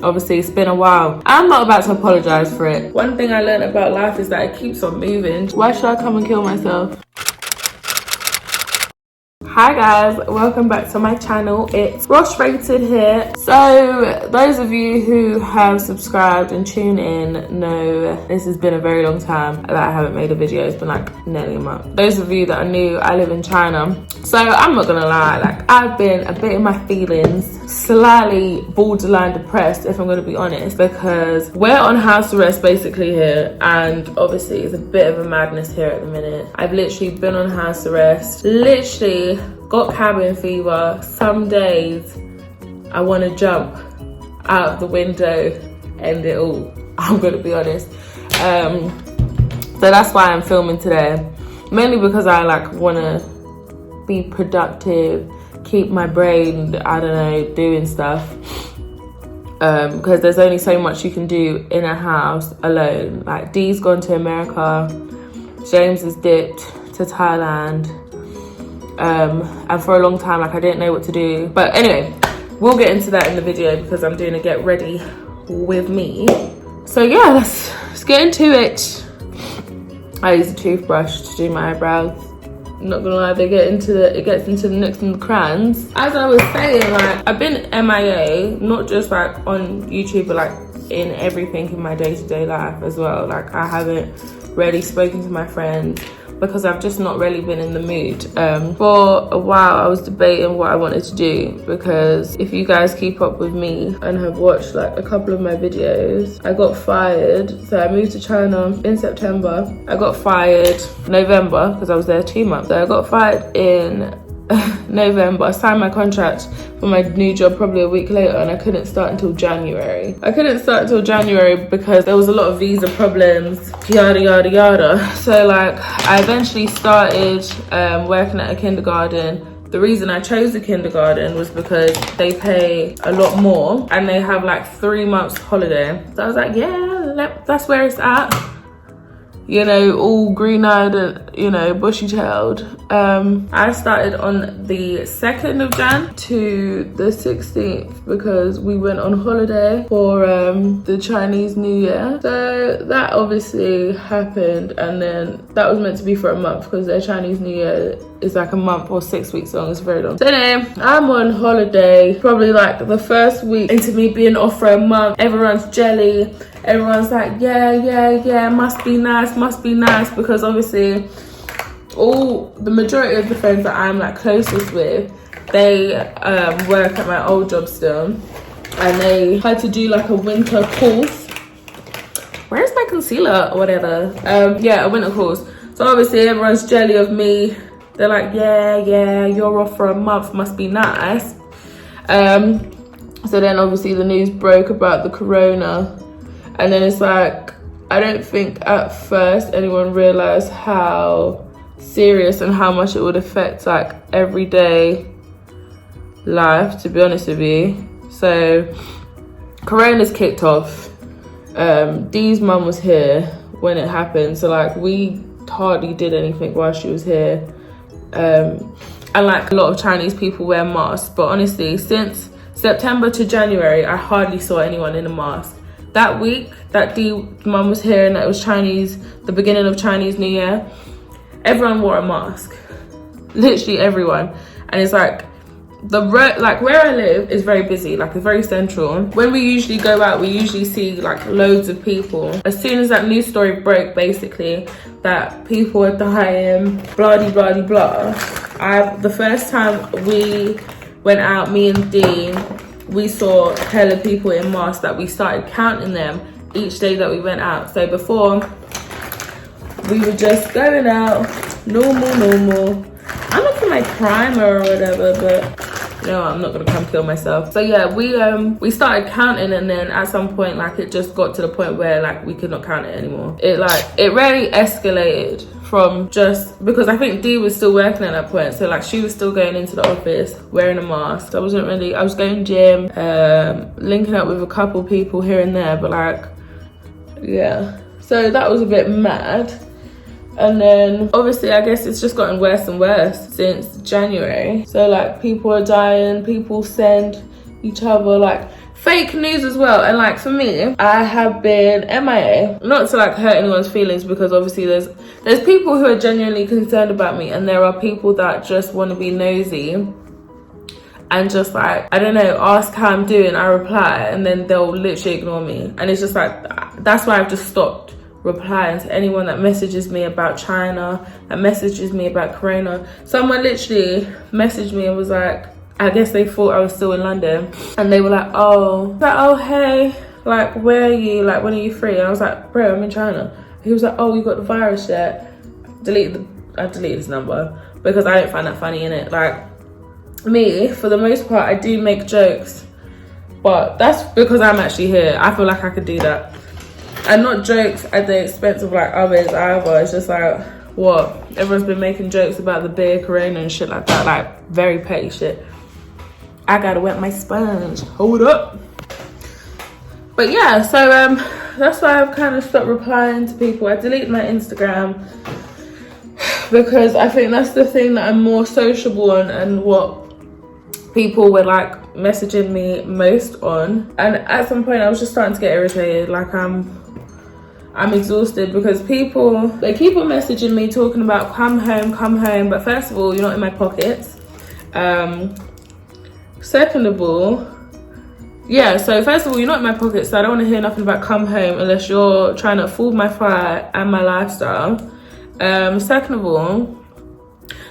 Obviously, it's been a while. I'm not about to apologize for it. One thing I learned about life is that it keeps on moving. Why should I come and kill myself? Hi guys, welcome back to my channel. It's Rosh Rated here. So those of you who have subscribed and tuned in know this has been a very long time that I haven't made a video. It's been like nearly a month. Those of you that are new, I live in China. So I'm not gonna lie, like I've been a bit in my feelings, slightly borderline depressed if I'm gonna be honest, because we're on house arrest basically here, and obviously it's a bit of a madness here at the minute. I've literally been on house arrest, literally got cabin fever. Some days I want to jump out of the window, end it all. I'm gonna be honest. So that's why I'm filming today, mainly because I like want to be productive, keep my brain, I don't know, doing stuff, because there's only so much you can do in a house alone. Like Dee's gone to America, James has dipped to Thailand, and for a long time like I didn't know what to do. But anyway, we'll get into that in the video because I'm doing a get ready with me. So yeah, let's get into it. I use a toothbrush to do my eyebrows. Not gonna lie, it gets into the nooks and the crayons. As I was saying, like I've been MIA, not just like on YouTube, but like in everything in my day-to-day life as well. Like I haven't really spoken to my friends because I've just not really been in the mood. For a while I was debating what I wanted to do, because if you guys keep up with me and have watched like a couple of my videos, I got fired. So I moved to China in September. I got fired November because I was there 2 months. So I got fired in November. I signed my contract for my new job probably a week later, and I couldn't start until January. Because there was a lot of visa problems, yada yada yada. So like I eventually started working at a kindergarten. The reason I chose the kindergarten was because they pay a lot more and they have like 3 months holiday. So I was like, yeah, that's where it's at. You know, all green-eyed and, you know, bushy-tailed. I started on the 2nd of Jan to the 16th because we went on holiday for the Chinese New Year. So that obviously happened, and then that was meant to be for a month because their Chinese New Year is like a month or 6 weeks long. It's very long. So anyway, I'm on holiday, probably like the first week into me being off for a month. Everyone's jelly. Everyone's like, yeah, must be nice, because obviously the majority of the friends that I'm like closest with, they work at my old job still, and they had to do like a winter course. Where's my concealer or whatever? Yeah, a winter course. So obviously everyone's jelly of me. They're like, yeah, you're off for a month, must be nice. So then obviously the news broke about the corona. And then it's like, I don't think at first anyone realized how serious and how much it would affect like everyday life, to be honest with you. So Corona's kicked off. Dee's mum was here when it happened. So like we hardly did anything while she was here. And like a lot of Chinese people wear masks. But honestly, since September to January, I hardly saw anyone in a mask. That week that Dee's mum was here and that it was the beginning of Chinese New Year, everyone wore a mask. Literally everyone. And it's like, like where I live is very busy, like it's very central. When we usually go out, we usually see like loads of people. As soon as that news story broke, basically, that people are dying, blah de blah de blah. The first time we went out, me and Dee, we saw hella people in masks that we started counting them each day that we went out. So before, we were just going out, normal. I'm looking like primer or whatever, but no, I'm not gonna come kill myself. So yeah, we started counting, and then at some point, like it just got to the point where like we could not count it anymore. It really escalated from just because I think Dee was still working at that point, so like she was still going into the office wearing a mask. I was going gym, linking up with a couple people here and there, but like yeah, so that was a bit mad. And then obviously I guess it's just gotten worse and worse since January. So like people are dying, people send each other like fake news as well. And like for me, I have been MIA, not to like hurt anyone's feelings, because obviously there's people who are genuinely concerned about me, and there are people that just want to be nosy and just like, I don't know, ask how I'm doing, I reply, and then they'll literally ignore me. And it's just like, that's why I've just stopped replying to anyone that messages me about China, that messages me about Corona. Someone literally messaged me and was like, I guess they thought I was still in London, and they were like, oh hey, like where are you, like when are you free? And I was like, bro, I'm in China. He was like, oh, you got the virus yet? I deleted his number because I don't find that funny, innit? Like, me, for the most part, I do make jokes, but that's because I'm actually here. I feel like I could do that, and not jokes at the expense of like others either. It's just like, what, everyone's been making jokes about the beer, Corona and shit like that, like very petty shit. I gotta wet my sponge, hold up. But yeah, so that's why I've kind of stopped replying to people. I deleted my Instagram because I think that's the thing that I'm more sociable on, and what people were like messaging me most on. And at some point I was just starting to get irritated. Like I'm exhausted because they keep on messaging me talking about come home, but first of all, you're not in my pockets. Second of all, yeah, so first of all, you're not in my pockets, so I don't want to hear nothing about come home unless you're trying to fool my fire and my lifestyle. Second of all,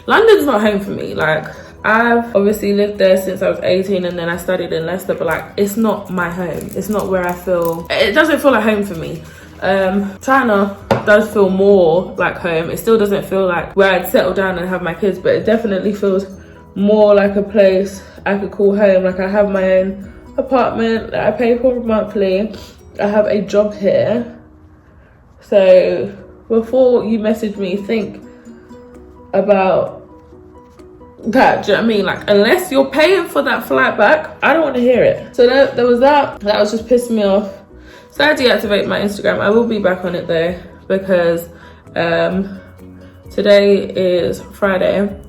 London's not home for me. Like, I've obviously lived there since I was 18, and then I studied in Leicester, but like, it's not my home. It's not where it doesn't feel like home for me. China does feel more like home. It still doesn't feel like where I'd settle down and have my kids, but it definitely feels more like a place I could call home. Like, I have my own apartment that I pay for monthly. I have a job here. So before you message me, think about that. Do you know what I mean? Like, unless you're paying for that flight back, I don't want to hear it. So there was that was just pissing me off. So I deactivated my Instagram. I will be back on it though, because today is Friday.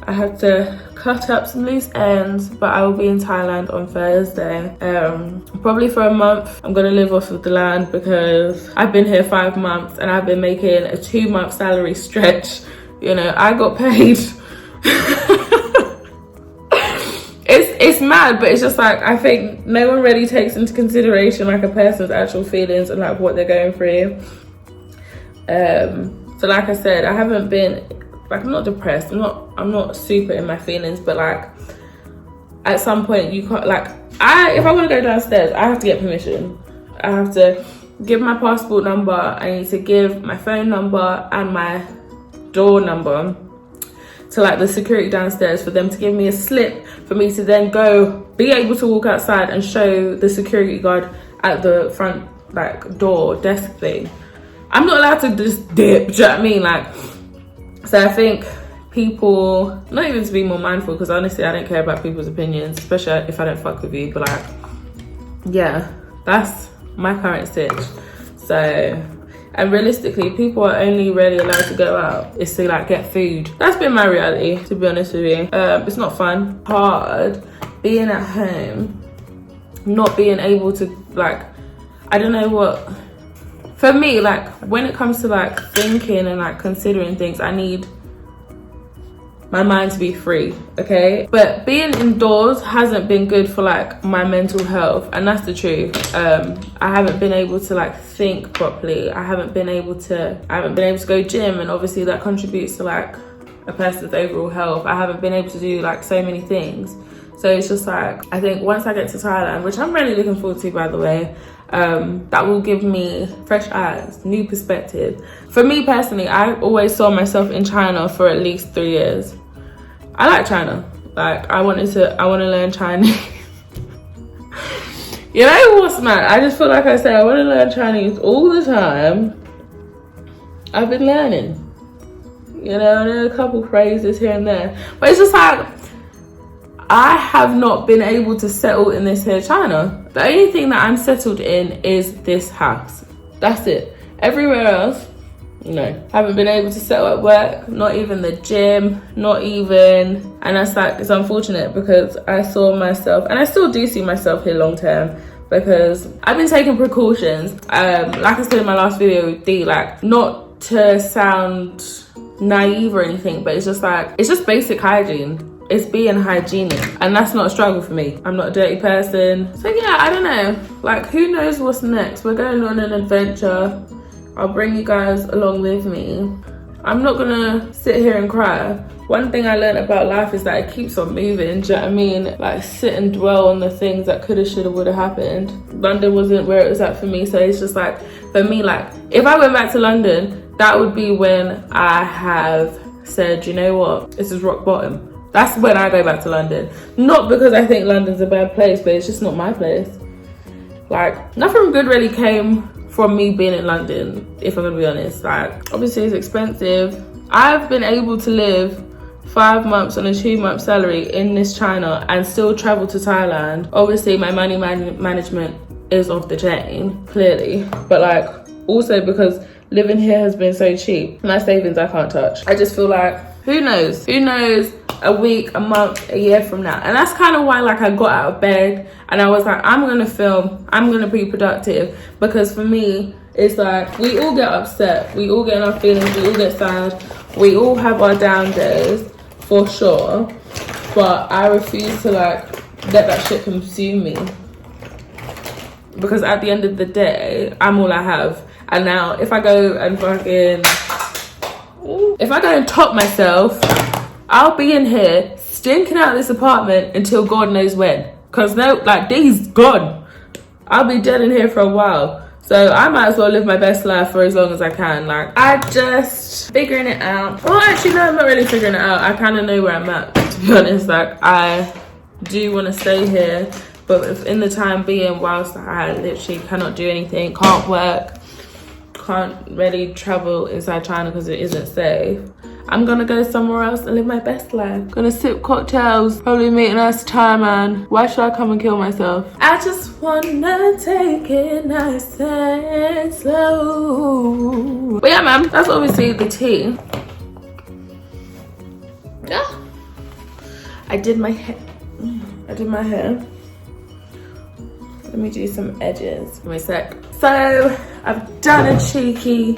I have to cut up some loose ends, but I will be in Thailand on Thursday. Probably for a month. I'm gonna live off of the land because I've been here 5 months and I've been making a 2-month salary stretch. You know, I got paid. It's mad, but it's just like, I think no one really takes into consideration like a person's actual feelings and like what they're going through. So like I said, I haven't been like, I'm not depressed, I'm not super in my feelings, but like at some point you can't, like, if I want to go downstairs, I have to get permission. I have to give my passport number, I need to give my phone number and my door number to like the security downstairs for them to give me a slip for me to then go be able to walk outside and show the security guard at the front like door desk thing. I'm not allowed to just dip, do you know what I mean? Like, so I think people, not even to be more mindful, because honestly I don't care about people's opinions, especially if I don't fuck with you, but like, yeah, that's my current sitch. So, and realistically, people are only really allowed to go out is to like get food. That's been my reality, to be honest with you. It's not fun, hard being at home, not being able to like, I don't know what, for me, like when it comes to like thinking and like considering things, I need my mind to be free, okay? But being indoors hasn't been good for like my mental health, and that's the truth. I haven't been able to like think properly. I haven't been able to go gym, and obviously that contributes to like a person's overall health. I haven't been able to do like so many things. So it's just like, I think once I get to Thailand, which I'm really looking forward to, by the way, that will give me fresh eyes, new perspective. For me personally, I always saw myself in China for at least 3 years. I like China. Like, I want to learn Chinese. You know what's mad? I just feel like I say I want to learn Chinese all the time. I've been learning. You know, I know a couple phrases here and there. But it's just like, I have not been able to settle in this here China. The only thing that I'm settled in is this house. That's it. Everywhere else, No, haven't been able to settle at work, not even the gym, not even, and that's like, it's unfortunate because I saw myself, and I still do see myself here long term, because I've been taking precautions. Like I said in my last video with D, like, not to sound naive or anything, but it's just like, it's just basic hygiene. It's being hygienic, and that's not a struggle for me. I'm not a dirty person. So yeah, I don't know. Like, who knows what's next? We're going on an adventure. I'll bring you guys along with me. I'm not gonna sit here and cry. One thing I learned about life is that it keeps on moving, do you know what I mean? Like, sit and dwell on the things that coulda, shoulda, woulda happened. London wasn't where it was at for me, so it's just like, for me, like, if I went back to London, that would be when I have said, you know what, this is rock bottom. That's when I go back to London. Not because I think London's a bad place, but it's just not my place. Like, nothing good really came from me being in London, if I'm gonna be honest. Like, obviously it's expensive. I've been able to live 5 months on a 2-month salary in this China and still travel to Thailand. Obviously my money management is off the chain, clearly. But like, also because living here has been so cheap, my savings I can't touch. I just feel like, who knows? Who knows a week, a month, a year from now? And that's kind of why, like, I got out of bed and I was like, I'm gonna film, I'm gonna be productive. Because for me, it's like, we all get upset, we all get in our feelings, we all get sad, we all have our down days, for sure. But I refuse to, like, let that shit consume me. Because at the end of the day, I'm all I have. And now, if I go and top myself, I'll be in here stinking out this apartment until God knows when. Cause no, like, D's gone. I'll be dead in here for a while. So I might as well live my best life for as long as I can. Like, I just figuring it out. Well, actually, no, I'm not really figuring it out. I kind of know where I'm at, to be honest. Like, I do want to stay here, but if in the time being, whilst I literally cannot do anything, can't work, can't really travel inside China because it isn't safe, I'm gonna go somewhere else and live my best life. Gonna sip cocktails, probably meet a nice Thai man. Why should I come and kill myself? I just wanna take it nice and slow. But yeah, man, that's obviously the tea. Yeah. I did my hair. Let me do some edges. Give me a sec. So I've done a cheeky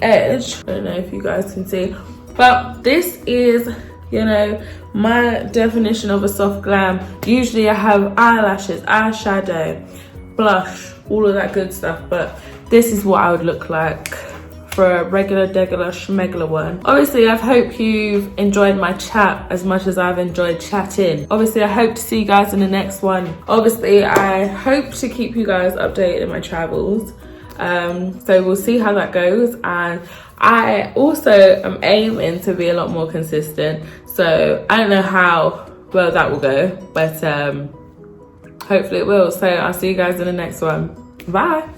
edge. I don't know if you guys can see. But this is, you know, my definition of a soft glam. Usually I have eyelashes, eyeshadow, blush, all of that good stuff. But this is what I would look like for a regular, schmegular one. Obviously, I hope you've enjoyed my chat as much as I've enjoyed chatting. Obviously, I hope to see you guys in the next one. Obviously, I hope to keep you guys updated in my travels. So we'll see how that goes. And I also am aiming to be a lot more consistent. So I don't know how well that will go, but hopefully it will. So I'll see you guys in the next one. Bye.